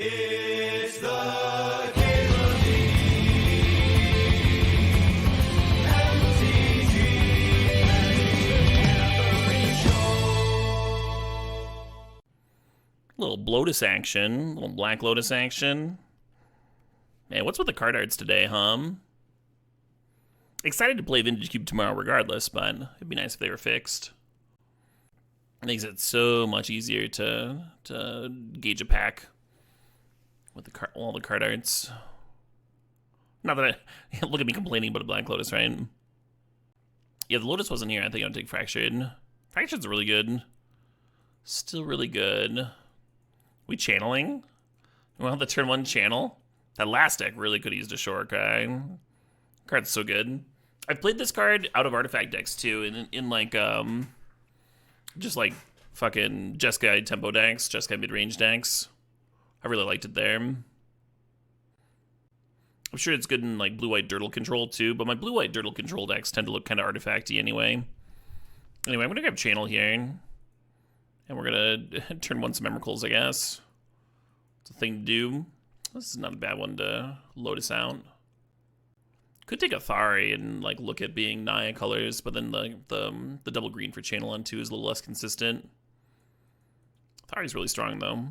It's the Cable Little BLOTUS action, little Black Lotus action. Man, what's with the card arts today, Excited to play Vintage Cube tomorrow regardless, but it'd be nice if they were fixed. It makes it so much easier to gauge a pack with all the card arts. Not that I look at me complaining about a Black Lotus, right? Yeah, the Lotus wasn't here. I think I'd take Fractured. Fractured's really good. Still really good. We channeling? Well, the turn 1 channel. That last deck really could have used a short guy. Card's so good. I've played this card out of artifact decks too, in like just like fucking Jeskai tempo decks, Jeskai mid-range decks. I really liked it there. I'm sure it's good in like blue-white Dirtle control too, but my blue-white Dirtle control decks tend to look kind of artifacty anyway. Anyway, I'm gonna grab channel here, and we're gonna turn 1 some Emrakuls, I guess. It's a thing to do. This is not a bad one to Lotus out. Could take a Thari and like look at being Naya colors, but then the double green for channel on 2 is a little less consistent. Thari's really strong though.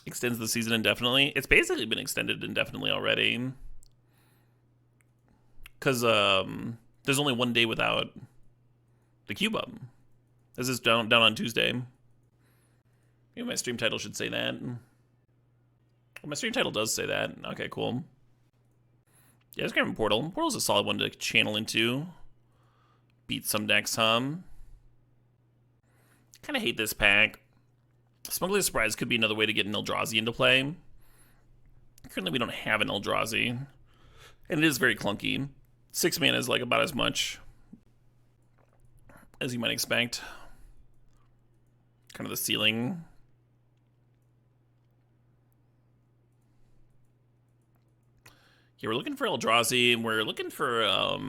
Extends the season indefinitely. It's basically been extended indefinitely already. Cause there's only 1 day without the cube up. This is down on Tuesday. Maybe my stream title should say that. Well, my stream title does say that. Okay, cool. Yeah, let's grab a Portal. Portal's a solid one to channel into. Beat some decks, Kind of hate this pack. Smuggler's Surprise could be another way to get an Eldrazi into play. Currently, we don't have an Eldrazi. And it is very clunky. 6 mana is like about as much as you might expect. Kind of the ceiling. Yeah, we're looking for Eldrazi, and we're looking for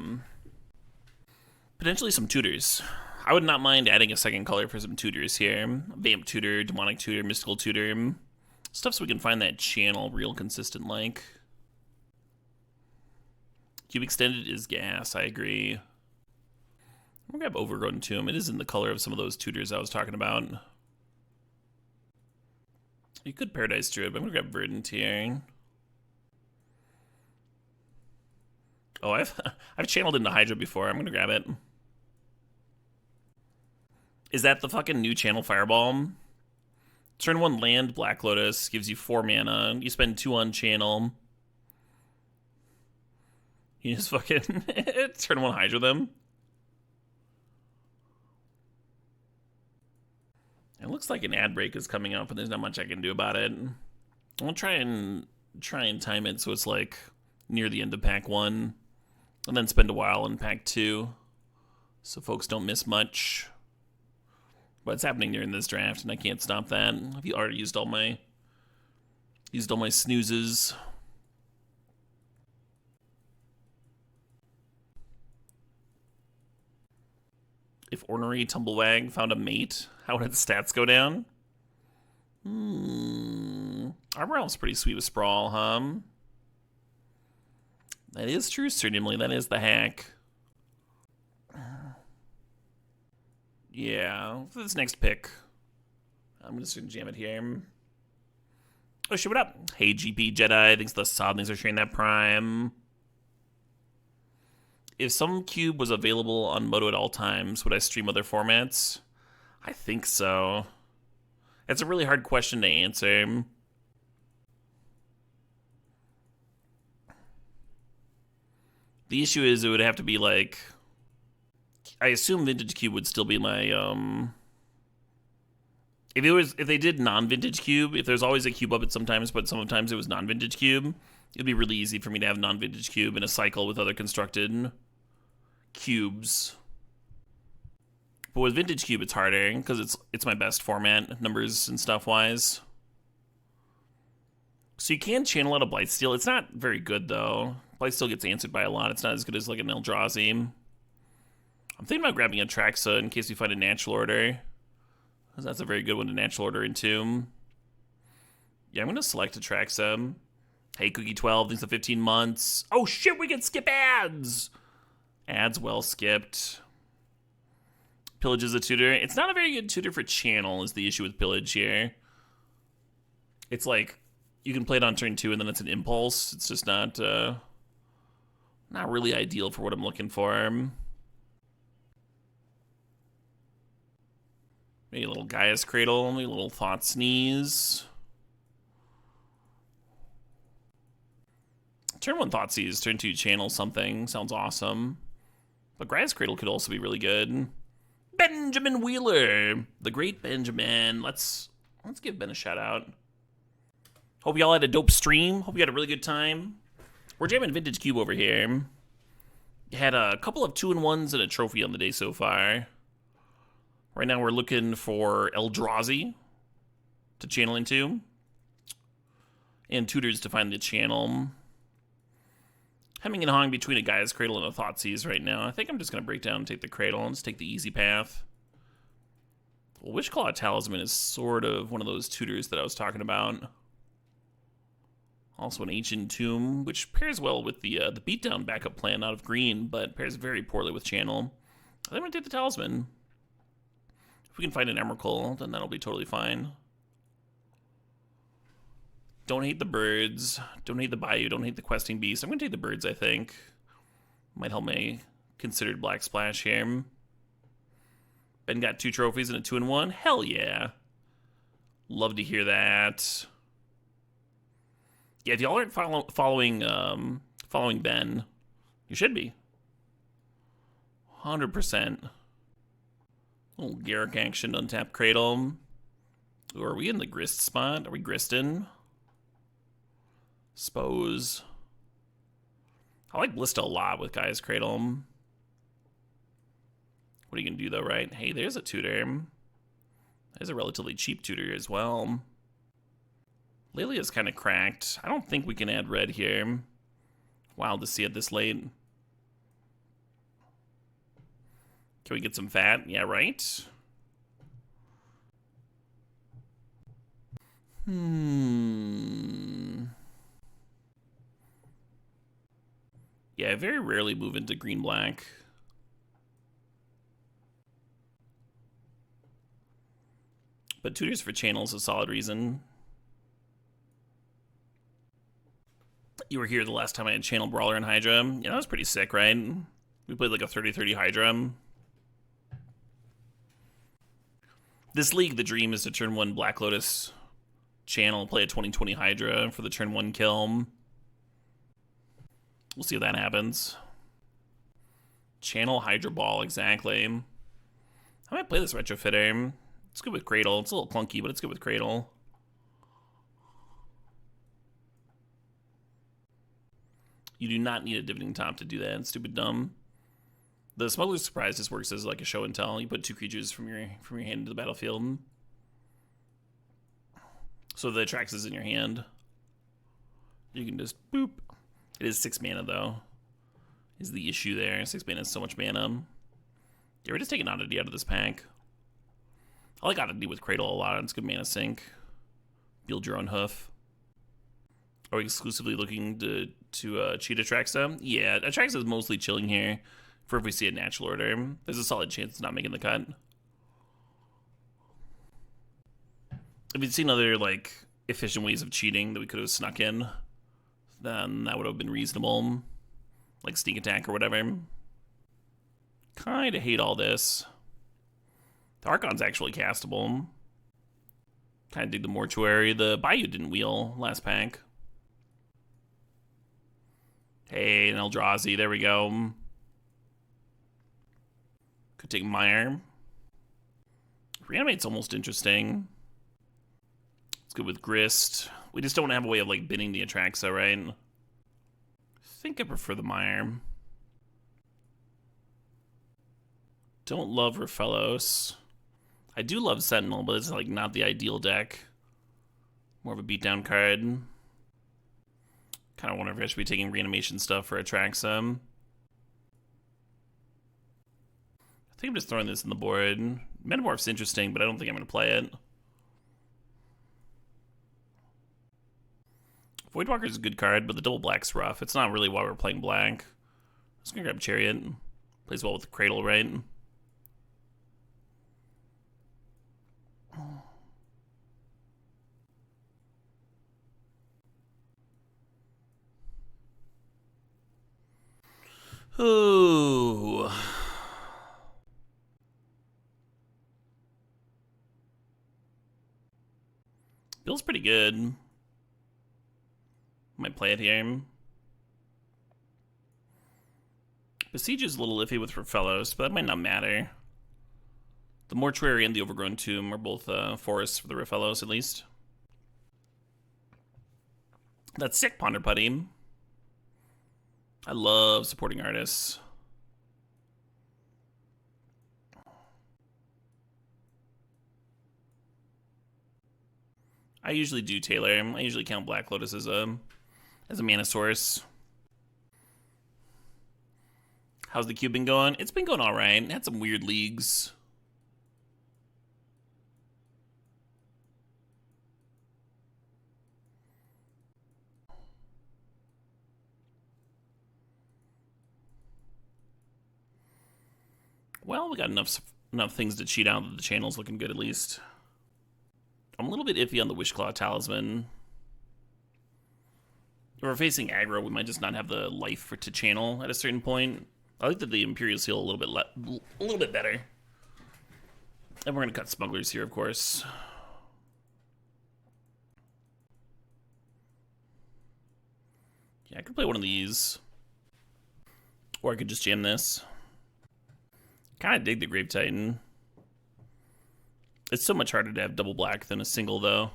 potentially some tutors. I would not mind adding a second color for some tutors here. Vamp tutor, demonic tutor, mystical tutor. Stuff so we can find that channel real consistent like. Cube extended is gas, I agree. I'm gonna grab Overgrown Tomb. It is in the color of some of those tutors I was talking about. You could Paradise Druid, but I'm gonna grab Verdant here. Oh, I've channeled into Hydra before. I'm gonna grab it. Is that the fucking new channel Fireball? Turn 1 land, Black Lotus, gives you 4 mana. You spend 2 on channel. You just fucking turn 1 Hydra them. It looks like an ad break is coming up, and there's not much I can do about it. I'll try and time it so it's like near the end of pack 1, and then spend a while in pack 2, so folks don't miss much. But it's happening during this draft, and I can't stop that. I've already used all my snoozes. If Ornery Tumblewag found a mate, how would its stats go down? Arbor Elf's pretty sweet with Sprawl, That is true, certainly. That is the hack. Yeah, for this next pick, I'm just gonna jam it here. Oh shit, what up? Hey GP Jedi, thanks for the sod, thanks for sharing that Prime. If some cube was available on Moto at all times, would I stream other formats? I think so. It's a really hard question to answer. The issue is it would have to be like, I assume Vintage Cube would still be my if they did non-Vintage Cube, if there's always a cube up at sometimes, but sometimes it was non-Vintage Cube, it'd be really easy for me to have non-Vintage Cube in a cycle with other constructed cubes. But with Vintage Cube it's harder because it's my best format, numbers and stuff wise. So you can channel out a Blightsteel. It's not very good though. Blightsteel gets answered by a lot. It's not as good as like an Eldrazi. I'm thinking about grabbing a Traxa in case we find a natural order. That's a very good one to natural order into. Yeah, I'm going to select Atraxa. Hey, Cookie 12, thanks for 15 months. Oh shit, we can skip ads! Ads well skipped. Pillage is a tutor. It's not a very good tutor for channel is the issue with Pillage here. It's like, you can play it on turn 2 and then it's an impulse. It's just not really ideal for what I'm looking for. Maybe a little Gaia's Cradle, maybe a little Thought Sneeze. Turn 1 Thought Seize, turn 2 channel something. Sounds awesome. But Gaia's Cradle could also be really good. Benjamin Wheeler, the great Benjamin. Let's give Ben a shout out. Hope y'all had a dope stream. Hope you had a really good time. We're jamming Vintage Cube over here. Had a couple of 2-in-1s and a trophy on the day so far. Right now we're looking for Eldrazi to channel into. And tutors to find the channel. Hemming and hawing between a Gaia's Cradle and a Thoughtseize right now. I think I'm just going to break down and take the Cradle and just take the easy path. Well, Wishclaw Talisman is sort of one of those tutors that I was talking about. Also an Ancient Tomb, which pairs well with the beatdown backup plan out of green, but pairs very poorly with channel. I think I'm going to take the Talisman. If we can find an Emrakul, then that'll be totally fine. Don't hate the birds. Don't hate the bayou. Don't hate the questing beast. I'm going to take the birds, I think. Might help my considered black splash here. Ben got 2 trophies and a 2-in-1. Hell yeah. Love to hear that. Yeah, if y'all aren't following Ben, you should be. 100%. Little Garrick action, untap Cradle. Ooh, are we in the grist spot? Are we gristin'? Suppose. I like Blista a lot with Gaia's Cradle. What are you going to do, though, right? Hey, there's a tutor. There's a relatively cheap tutor as well. Lelia's kind of cracked. I don't think we can add red here. Wild to see it this late. Can we get some fat? Yeah, right? Yeah, I very rarely move into green-black. But tutors for channel is a solid reason. You were here the last time I had Channel Brawler and Hydra. Yeah, that was pretty sick, right? We played like a 30-30 Hydra. This league, the dream is to turn 1 Black Lotus channel, play a 20-20 Hydra for the turn 1 kill. We'll see if that happens. Channel Hydra Ball, exactly. I might play this Retrofitter. It's good with Cradle. It's a little clunky, but it's good with Cradle. You do not need a Dividing Top to do that. It's stupid dumb. The Smuggler's Surprise just works as like a show and tell. You put 2 creatures from your hand into the battlefield. So the Atraxa is in your hand. You can just boop. It is 6 mana though. Is the issue there. 6 mana is so much mana. Yeah, we're just taking Oddity out of this pack. I like Oddity with Cradle a lot. It's good mana sink. Build your own hoof. Are we exclusively looking to cheat Atraxa? Yeah, Atraxa is mostly chilling here for if we see a natural order. There's a solid chance it's not making the cut. If you'd seen other, like, efficient ways of cheating that we could have snuck in, then that would have been reasonable. Like sneak attack or whatever. Kinda hate all this. The Archon's actually castable. Kinda dig the Mortuary. The Bayou didn't wheel last pack. Hey, an Eldrazi, there we go. Could take Mire. Reanimate's almost interesting. It's good with Grist. We just don't have a way of like binning the Atraxa, right? I think I prefer the Mire. Don't love Rafellos. I do love Sentinel, but it's like not the ideal deck. More of a beatdown card. Kind of wonder if I should be taking reanimation stuff for Atraxa. I think I'm just throwing this in the board. Metamorph's interesting, but I don't think I'm going to play it. Voidwalker's a good card, but the double black's rough. It's not really why we're playing black. I'm just gonna grab Chariot. Plays well with the Cradle, right? Ooh. Feels pretty good. Might play it here. Besiege is a little iffy with Fellows, but that might not matter. The Mortuary and the Overgrown Tomb are both forests for the Fellows, at least. That's sick, Ponder Putty. I love supporting artists. I usually do Taylor. I usually count Black Lotus as a mana source. How's the queue been going? It's been going all right. Had some weird leagues. Well, we got enough things to cheat out that the channel's looking good at least. I'm a little bit iffy on the Wishclaw Talisman. If we're facing aggro, we might just not have the life to channel at a certain point. I like that the Imperial Seal a little bit better. And we're gonna cut Smugglers here, of course. Yeah, I could play one of these. Or I could just jam this. Kinda dig the Grave Titan. It's so much harder to have double black than a single, though.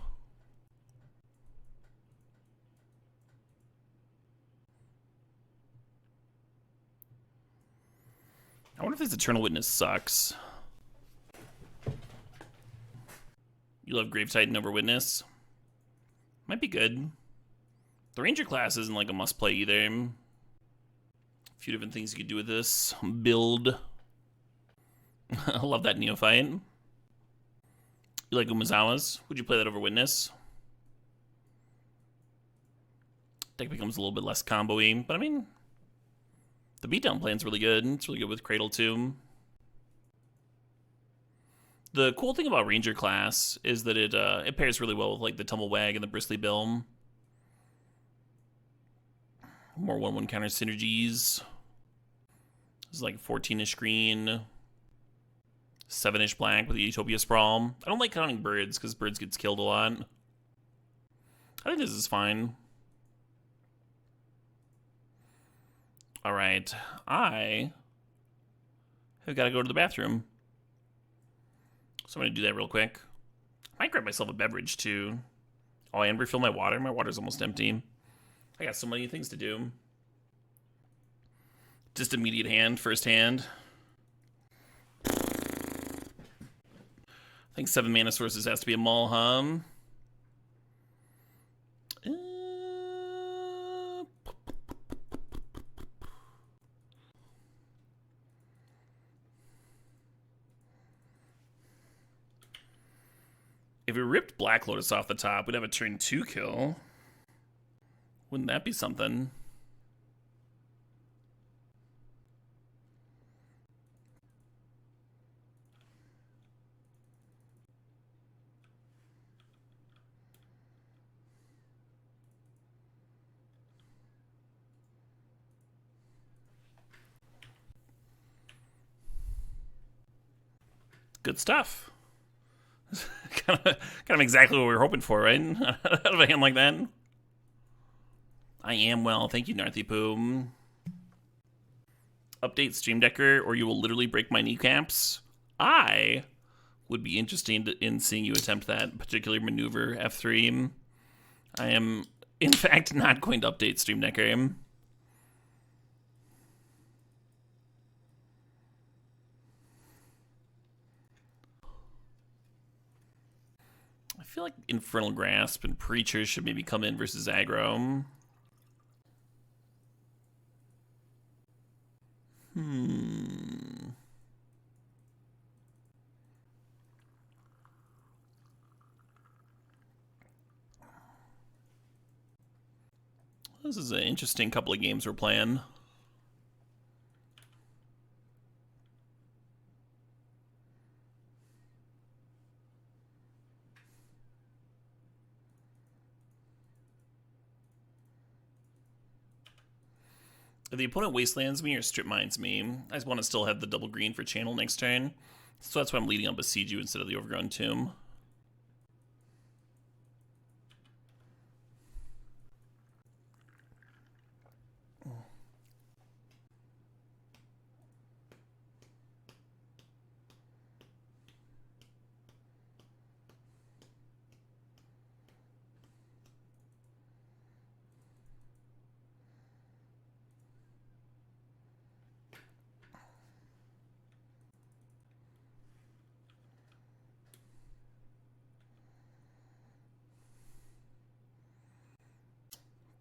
I wonder if this Eternal Witness sucks. You love Grave Titan over Witness? Might be good. The Ranger class isn't like a must-play either. A few different things you could do with this build. I love that Neophyte. You like Umazawa's? Would you play that over Witness? Deck becomes a little bit less combo-y, but I mean, the beatdown plan's really good. It's really good with Cradle too. The cool thing about Ranger class is that it pairs really well with like the Tumblewag and the Bristly Bill. More 1/1 counter synergies. It's like 14-ish green. 7-ish black with the Utopia Sprawl. I don't like counting birds because birds gets killed a lot. I think this is fine. Alright, I have got to go to the bathroom. So I'm going to do that real quick. I might grab myself a beverage too. Oh, and refill my water. My water's almost empty. I got so many things to do. Just immediate hand, first hand. I think 7 mana sources has to be a Maul, huh? If we ripped Black Lotus off the top, we'd have a turn 2 kill. Wouldn't that be something? Good stuff. kind of exactly what we were hoping for, right? Out of a hand like that. I am well, thank you, Narthy Poo. Update Stream Decker, or you will literally break my kneecaps. I would be interested in seeing you attempt that particular maneuver, F3. I am, in fact, not going to update Stream Decker. I feel like Infernal Grasp and Preacher should maybe come in versus aggro. This is an interesting couple of games we're playing. If the opponent wastelands me or strip mines me, I just want to still have the double green for channel next turn. So that's why I'm leading on Besiege You instead of the Overgrown Tomb.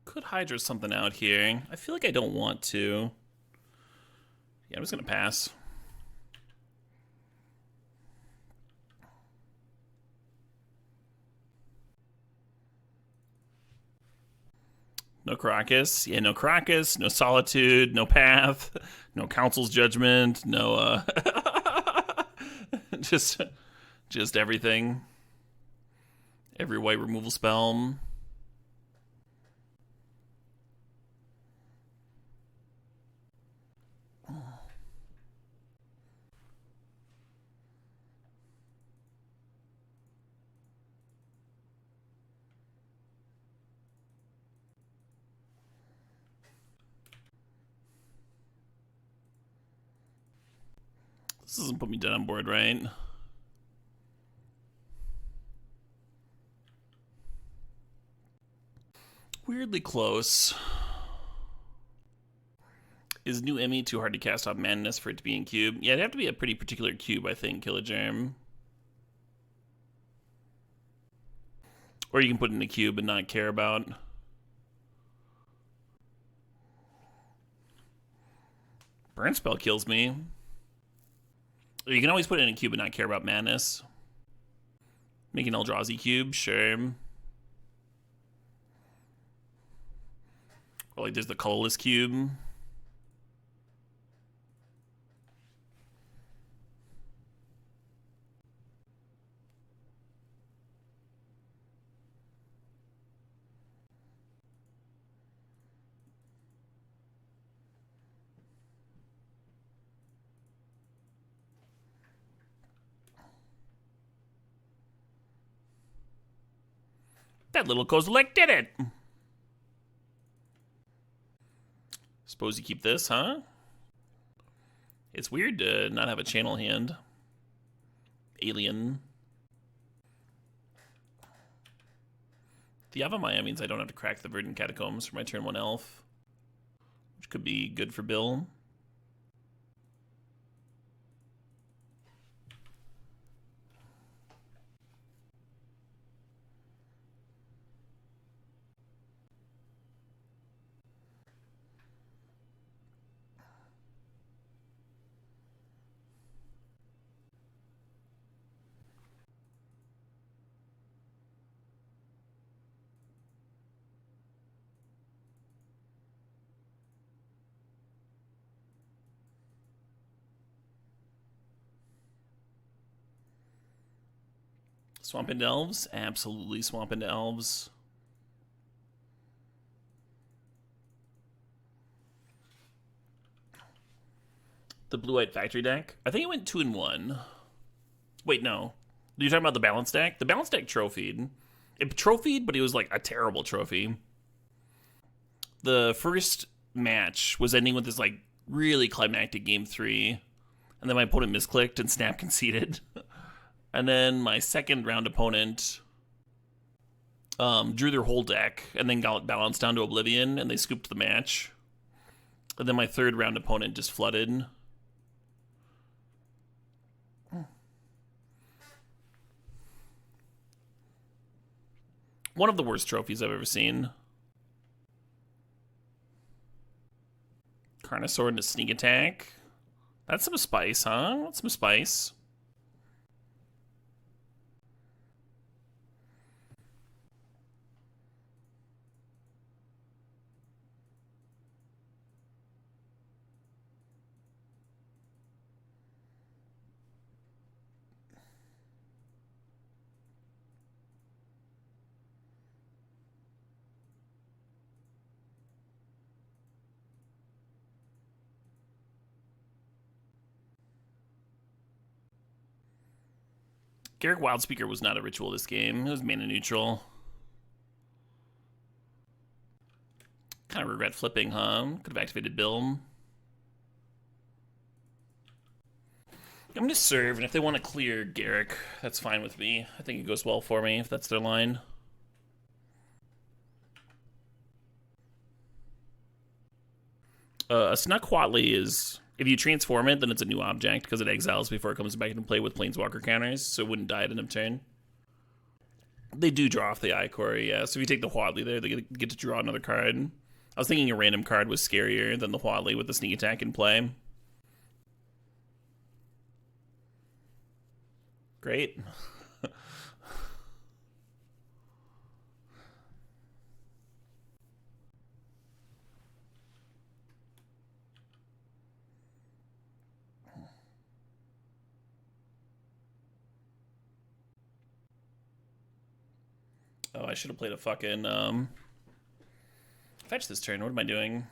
Could Hydra something out here. I feel like I don't want to. Yeah, I'm just gonna pass. No Caracas. Yeah, no Caracas, no Solitude, no Path, no Council's Judgment, no, just everything. Every white removal spell. This doesn't put me dead on board, right? Weirdly close. Is new Emmy too hard to cast off Madness for it to be in cube? Yeah, it'd have to be a pretty particular cube, I think, Killagerm. Or you can put it in a cube and not care about. Burn Spell kills me. You can always put it in a cube and not care about Madness. Make an Eldrazi cube, sure. Or like there's the colorless cube. That little Kozilek did it! Suppose you keep this, huh? It's weird to not have a channel hand. Alien. The Avamaya means I don't have to crack the Verdant Catacombs for my turn 1 elf, which could be good for Bill. Swamp into Elves? Absolutely swamp into Elves. The Blue-White Factory deck? I think it went 2-1. Wait, no. You're talking about the Balance deck? The Balance deck trophied. It trophied, but it was like a terrible trophy. The first match was ending with this like really climactic game 3. And then my opponent misclicked and Snap conceded. And then my second round opponent drew their whole deck and then got balanced down to Oblivion and they scooped the match. And then my third round opponent just flooded. One of the worst trophies I've ever seen. Carnosaur into Sneak Attack. That's some spice, huh? That's some spice. Garrick Wildspeaker was not a ritual this game. It was mana neutral. Kind of regret flipping, huh? Could have activated Bill. I'm gonna serve, and if they want to clear Garrick, that's fine with me. I think it goes well for me if that's their line. A Snuck Huatli is, if you transform it, then it's a new object because it exiles before it comes back into play with Planeswalker counters, so it wouldn't die at end of turn. They do draw off the Icor, yeah. So if you take the Huatli there, they get to draw another card. I was thinking a random card was scarier than the Huatli with the sneak attack in play. Great. Oh, I should have played a fucking fetch this turn. What am I doing?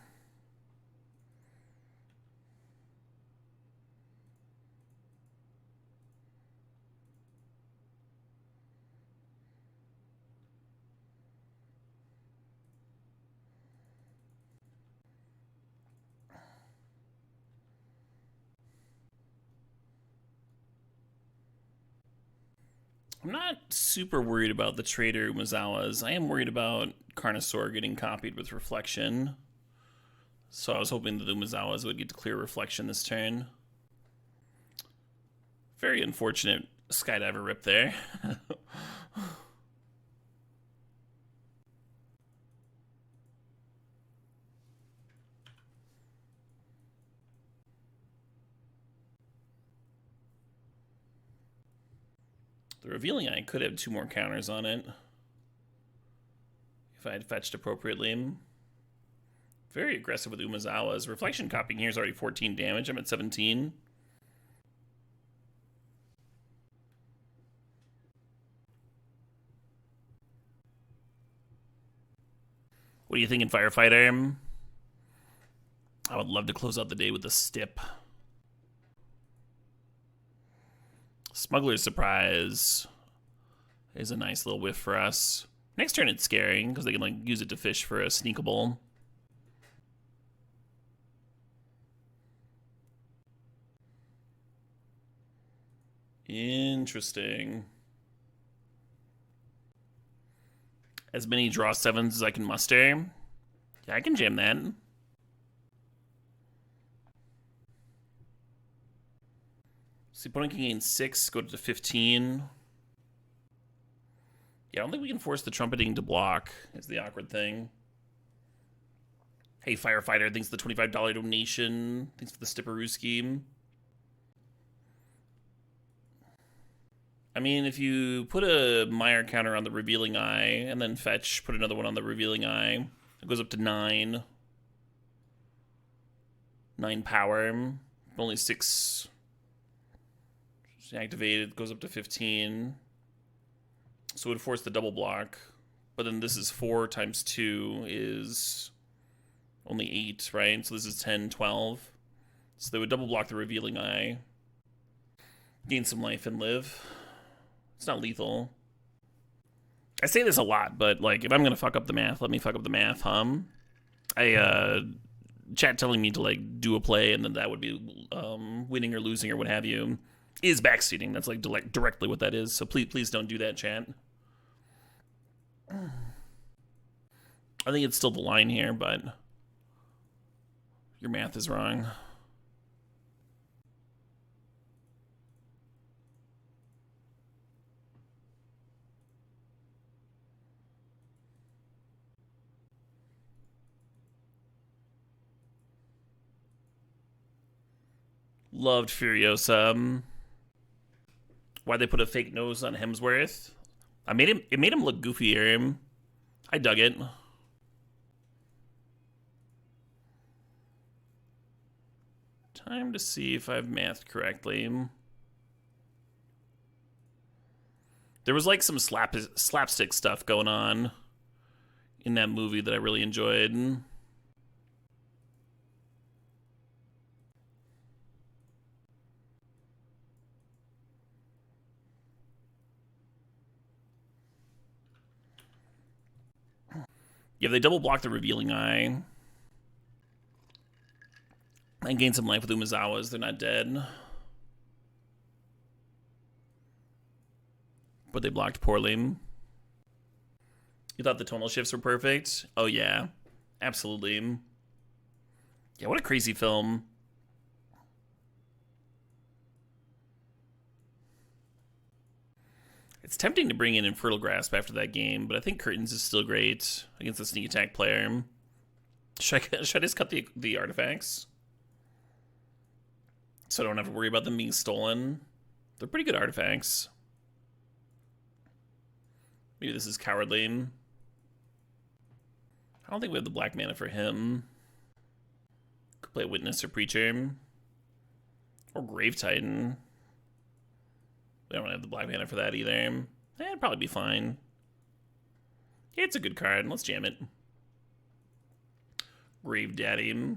I'm not super worried about the Trader Umezawas. I am worried about Carnosaur getting copied with Reflection. So I was hoping that the Umezawas would get to clear Reflection this turn. Very unfortunate Skydiver rip there. The Revealing Eye could have 2 more counters on it if I had fetched appropriately. Very aggressive with Umezawa's. Reflection copying here is already 14 damage. I'm at 17. What are you thinking, Firefighter? I would love to close out the day with a Stip. Smuggler's Surprise is a nice little whiff for us. Next turn it's scary because they can like use it to fish for a sneakable. Interesting. As many draw 7s as I can muster. Yeah, I can jam that. So opponent can gain 6, go to 15. Yeah, I don't think we can force the Trumpeting to block, is the awkward thing. Hey, Firefighter, thanks for the $25 donation. Thanks for the Stipperoo scheme. I mean, if you put a Mire counter on the Revealing Eye and then fetch, put another one on the Revealing Eye, it goes up to 9. 9 power. Only 6 activated, goes up to 15. So it would force the double block. But then this is 4 times 2 is only 8, right? So this is 10, 12. So they would double block the Revealing Eye. Gain some life and live. It's not lethal. I say this a lot, but like if I'm gonna fuck up the math, let me fuck up the math, chat telling me to like do a play and then that would be winning or losing or what have you is backseating. That's like directly what that is. So please don't do that, chat. I think it's still the line here, but your math is wrong. Loved Furiosa. Why'd they put a fake nose on Hemsworth? It made him look goofier. I dug it. Time to see if I've mathed correctly. There was like some slapstick stuff going on in that movie that I really enjoyed. Yeah, they double block the Revealing Eye. And gain some life with Umezawas. They're not dead. But they blocked poorly. You thought the tonal shifts were perfect? Oh, yeah. Absolutely. Yeah, what a crazy film. It's tempting to bring in Infertile Grasp after that game, but I think Curtains is still great against the sneak attack player. Should I just cut the artifacts? So I don't have to worry about them being stolen. They're pretty good artifacts. Maybe this is cowardly. I don't think we have the black mana for him. Could play Witness or Preacher. Or Grave Titan. We don't have the black mana for that either. It'd probably be fine. Yeah, it's a good card. Let's jam it. Grave Daddy.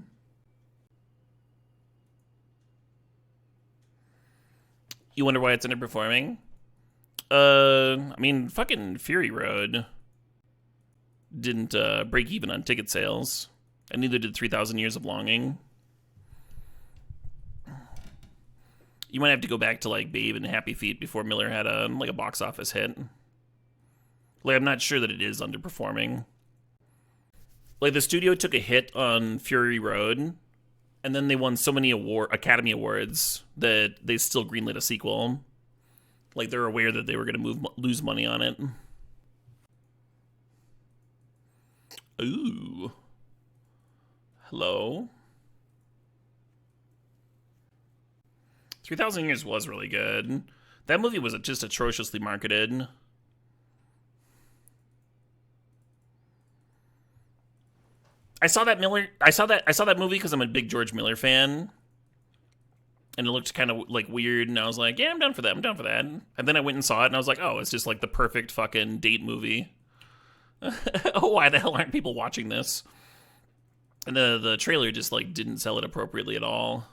You wonder why it's underperforming? I mean, fucking Fury Road didn't break even on ticket sales, and neither did 3,000 Years of Longing. You might have to go back to like Babe and Happy Feet before Miller had a box office hit. Like, I'm not sure that it is underperforming. Like, the studio took a hit on Fury Road, and then they won so many Academy Awards that they still greenlit a sequel. Like, they're aware that they were going to lose money on it. Ooh. Hello? 3,000 Years was really good. That movie was just atrociously marketed. I saw that movie because I'm a big George Miller fan. And it looked kind of like weird, and I was like, yeah, I'm down for that. And then I went and saw it, and I was like, oh, it's just like the perfect fucking date movie. Oh, why the hell aren't people watching this? And the trailer just like didn't sell it appropriately at all.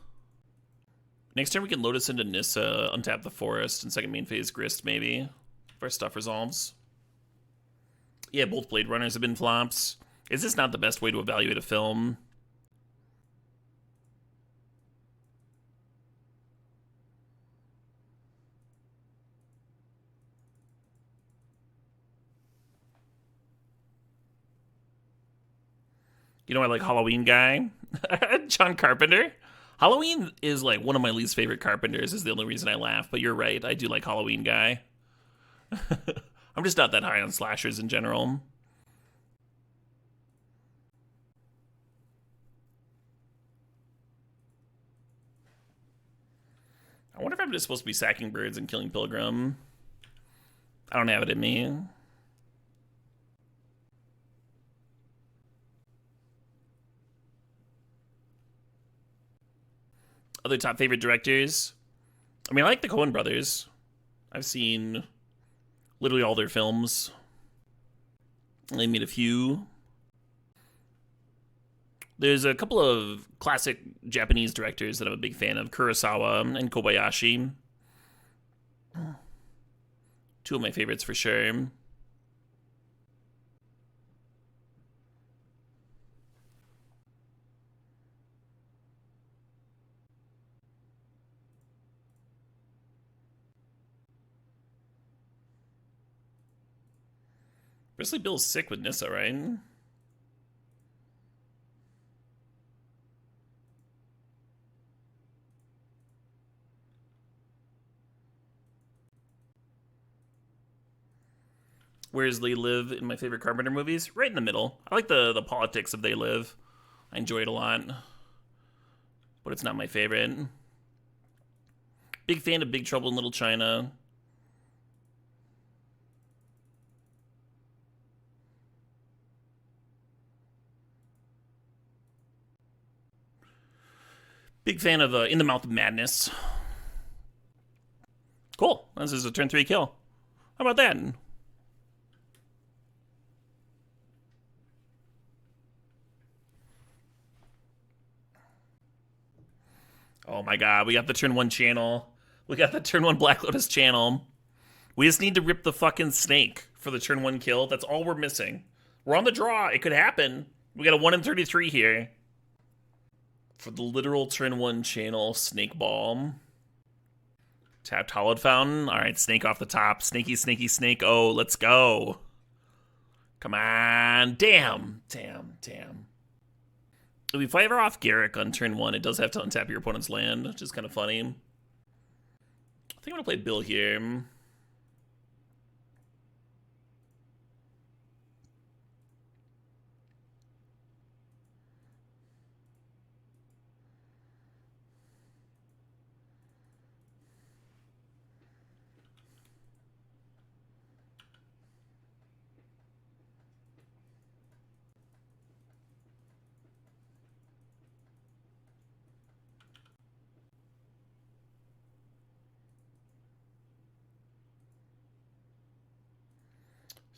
Next turn we can Lotus into Nissa, untap the forest, and second main phase Grist maybe, if our stuff resolves. Yeah, both Blade Runners have been flops. Is this not the best way to evaluate a film? You know, I like Halloween Guy. John Carpenter. Halloween is like one of my least favorite Carpenters, is the only reason I laugh, but you're right, I do like Halloween Guy. I'm just not that high on slashers in general. I wonder if I'm just supposed to be sacking birds and killing Pilgrim. I don't have it in me. Other top favorite directors? I mean, I like the Coen brothers. I've seen literally all their films. They made a few. There's a couple of classic Japanese directors that I'm a big fan of. Kurosawa and Kobayashi. Two of my favorites for sure. Grizzly Bill's sick with Nissa, right? Where does They Live in my favorite Carpenter movies? Right in the middle. I like the politics of They Live. I enjoy it a lot. But it's not my favorite. Big fan of Big Trouble in Little China. Big fan of In the Mouth of Madness. Cool. This is a turn 3 kill. How about that? Oh my god, we got the turn 1 channel. We got the turn 1 Black Lotus channel. We just need to rip the fucking snake for the turn 1 kill. That's all we're missing. We're on the draw. It could happen. We got a 1 in 33 here. For the literal turn 1 channel, Snake Ball. Tapped Hollowed Fountain. All right, Snake off the top. Snaky, snaky, snake. Oh, let's go. Come on. Damn. If I ever off Garrick on turn 1, it does have to untap your opponent's land, which is kind of funny. I think I'm going to play Bill here.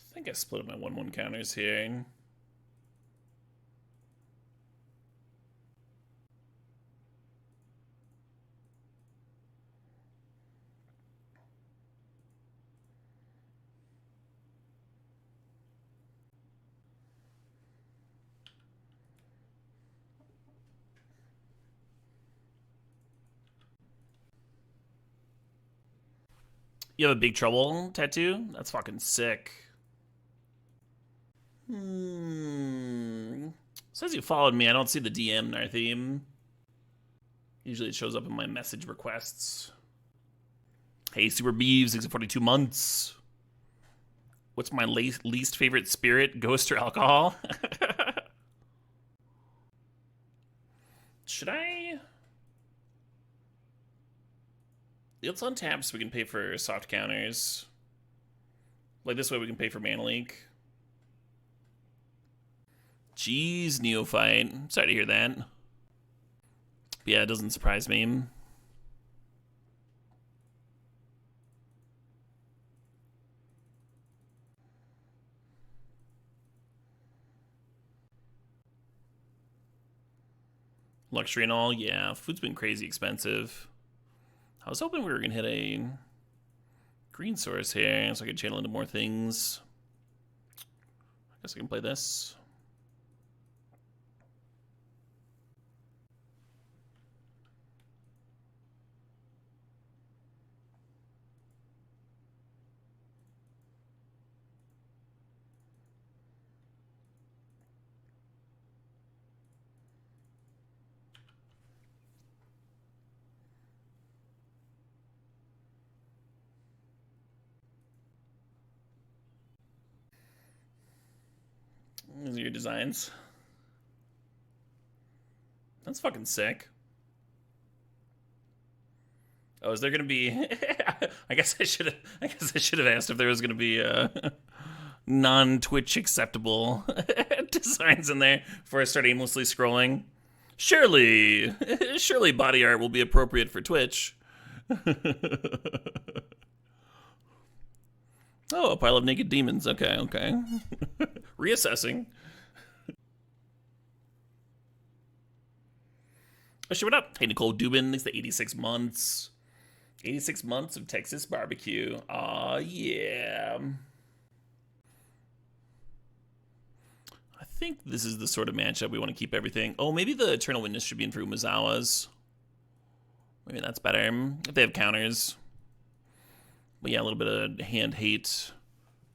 I think I split up my 1/1 counters here. You have a big trouble tattoo? That's fucking sick. Says you followed me. I don't see the DM, Nartheme. Usually it shows up in my message requests. Hey, Super Beeves, 42 months. What's my least favorite spirit? Ghost or alcohol? Should I? Let's untap so we can pay for soft counters. Like this way we can pay for Mana Leak. Jeez, Neophyte. Sorry to hear that. But yeah, it doesn't surprise me. Luxury and all, yeah. Food's been crazy expensive. I was hoping we were going to hit a green source here so I could channel into more things. I guess I can play this. These are your designs. That's fucking sick. Oh, is there gonna be? I guess I should have asked if there was gonna be non-Twitch acceptable designs in there before I start aimlessly scrolling. Surely body art will be appropriate for Twitch. Oh, a pile of naked demons. Okay. Reassessing. Oh shit, what up? Hey, Nicole Dubin, thanks to 86 months. 86 months of Texas barbecue. Aw, yeah. I think this is the sort of matchup we want to keep everything. Oh, maybe the Eternal Witness should be in for Umazawa's. Maybe that's better. If they have counters. But yeah, a little bit of hand hate.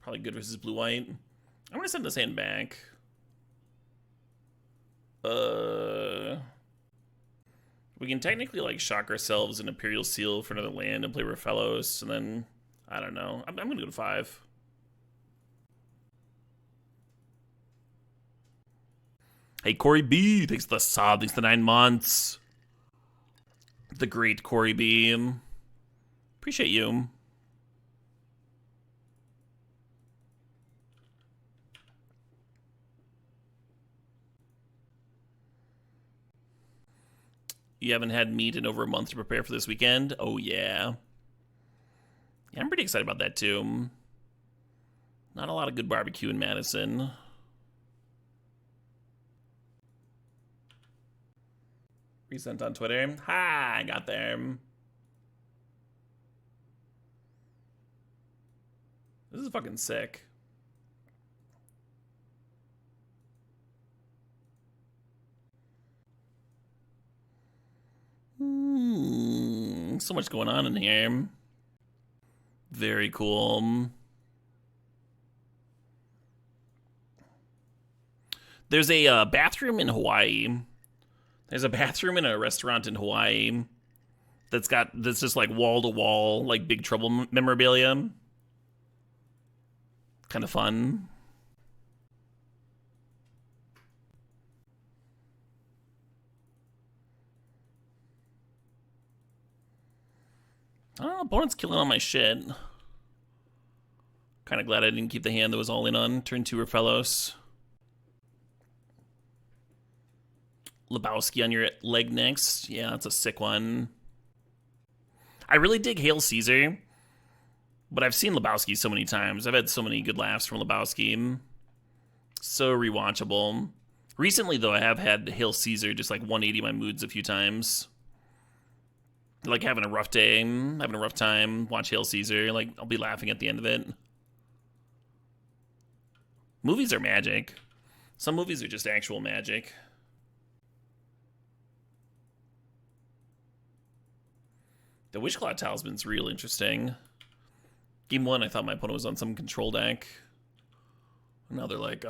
Probably good versus blue-white. I'm going to send this hand back. We can technically, like, shock ourselves an Imperial Seal for another land and play Raphaelos, and then, I don't know. I'm going to go to 5. Hey, Corey B. Thanks for the sub. Thanks for the 9 months. The great Corey B. Appreciate you. You haven't had meat in over a month to prepare for this weekend? Oh, yeah. Yeah, I'm pretty excited about that, too. Not a lot of good barbecue in Madison. Resent on Twitter. Ha! I got there. This is fucking sick. So much going on in here. Very cool. There's a bathroom in Hawaii. There's a bathroom in a restaurant in Hawaii that's just like wall to wall, like Big Trouble memorabilia. Kind of fun. Oh, opponent's killing all my shit. Kind of glad I didn't keep the hand that was all in on. Turn 2 Rafellos. Lebowski on your leg next. Yeah, that's a sick one. I really dig Hail Caesar, but I've seen Lebowski so many times. I've had so many good laughs from Lebowski. So rewatchable. Recently, though, I have had Hail Caesar just like 180 my moods a few times. Like having a rough day, having a rough time, watch Hail Caesar. Like, I'll be laughing at the end of it. Movies are magic. Some movies are just actual magic. The Wishclaw Talisman's real interesting. Game 1, I thought my opponent was on some control deck. Now they're like,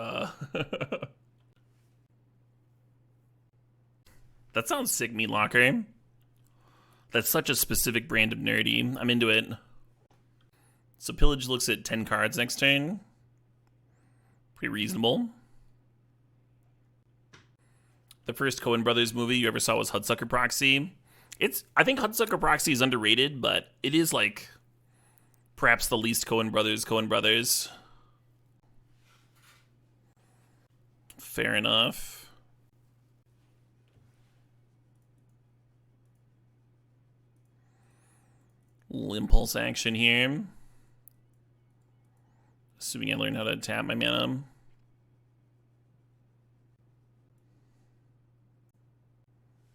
That sounds sick, Meat Locker. That's such a specific brand of nerdy. I'm into it. So Pillage looks at 10 cards next turn. Pretty reasonable. The first Coen Brothers movie you ever saw was Hudsucker Proxy. I think Hudsucker Proxy is underrated, but it is like perhaps the least Coen Brothers. Fair enough. Little impulse action here. Assuming I learn how to tap my mana.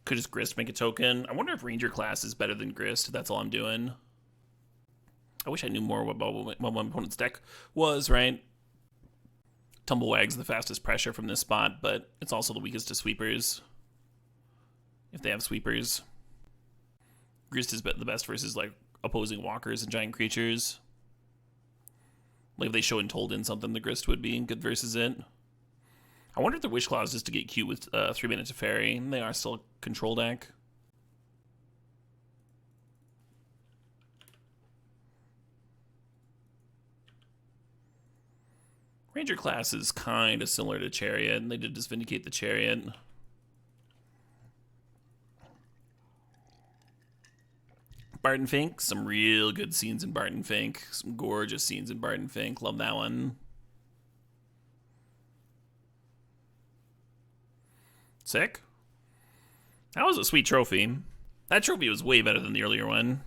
Could just Grist make a token. I wonder if Ranger class is better than Grist. That's all I'm doing. I wish I knew more about what my opponent's deck was, right? Tumblewag's the fastest pressure from this spot, but it's also the weakest to sweepers. If they have sweepers. Grist is the best versus like opposing walkers and giant creatures. Like if they show and told in something, the Grist would be good versus it. I wonder if the Wishclaw is just to get cute with 3 minutes of Fairy. They are still a control deck. Ranger class is kind of similar to Chariot, and they did just vindicate the Chariot. Barton Fink, some real good scenes in Barton Fink. Some gorgeous scenes in Barton Fink. Love that one. Sick. That was a sweet trophy. That trophy was way better than the earlier one.